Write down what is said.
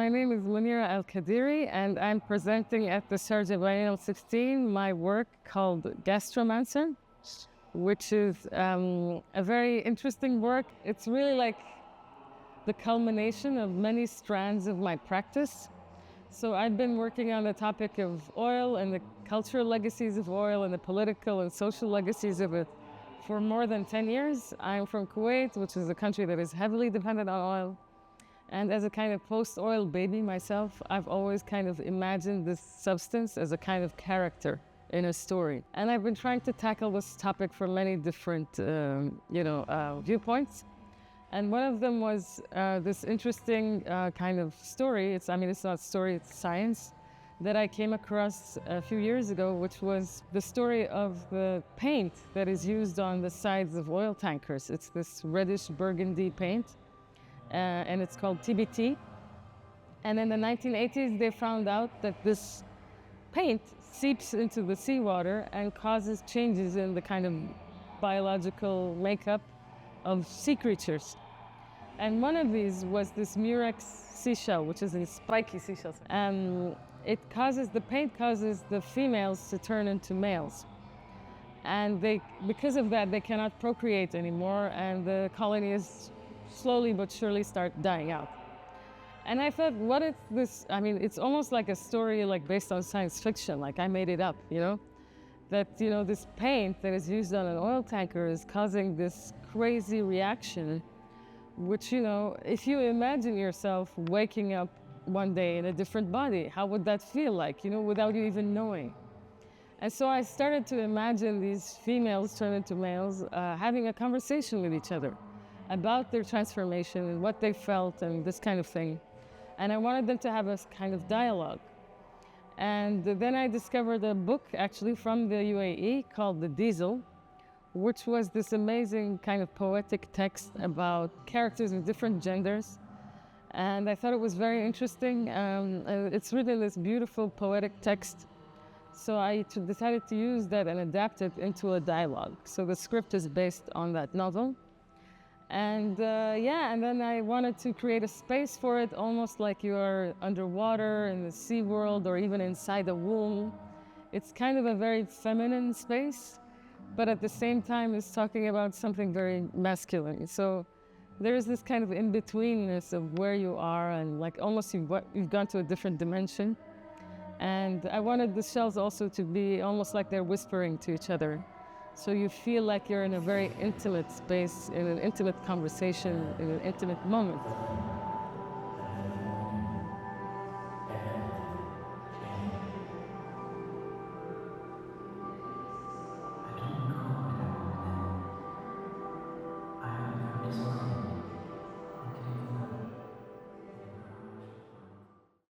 my name is Monira Al Qadiri, and I'm presenting at the Sharjah Biennial 16 my work called Gastromancer, which is a very interesting work. It's really like the culmination of many strands of my practice. So I've been working on the topic of oil and the cultural legacies of oil and the political and social legacies of it for more than 10 years. I'm from Kuwait, which is a country that is heavily dependent on oil. And as a kind of post-oil baby myself, I've always kind of imagined this substance as a kind of character in a story. And I've been trying to tackle this topic from many different, viewpoints. And one of them was this interesting kind of story. It's not story, it's science, that I came across a few years ago, which was the story of the paint that is used on the sides of oil tankers. It's this reddish burgundy paint. And it's called TBT. And in the 1980s, they found out that this paint seeps into the seawater and causes changes in the kind of biological makeup of sea creatures. And one of these was this murex seashell, which is a spiky seashell. The paint causes the females to turn into males. And because of that, they cannot procreate anymore, and the colony is slowly but surely start dying out. And I thought, what is this? It's almost like a story based on science fiction, like I made it up, that, this paint that is used on an oil tanker is causing this crazy reaction, which, if you imagine yourself waking up one day in a different body, how would that feel like, without you even knowing? And so I started to imagine these females turn into males, having a conversation with each other about their transformation and what they felt and this kind of thing. And I wanted them to have a kind of dialogue. And then I discovered a book actually from the UAE called The Diesel, which was this amazing kind of poetic text about characters of different genders. And I thought it was very interesting. It's written this beautiful poetic text. So I decided to use that and adapt it into a dialogue. So the script is based on that novel. And then I wanted to create a space for it, almost like you are underwater in the sea world or even inside a womb. It's kind of a very feminine space, but at the same time it's talking about something very masculine. So there is this kind of in-betweenness of where you are and almost you've gone to a different dimension. And I wanted the shells also to be almost like they're whispering to each other. So you feel like you're in a very intimate space, in an intimate conversation, in an intimate moment.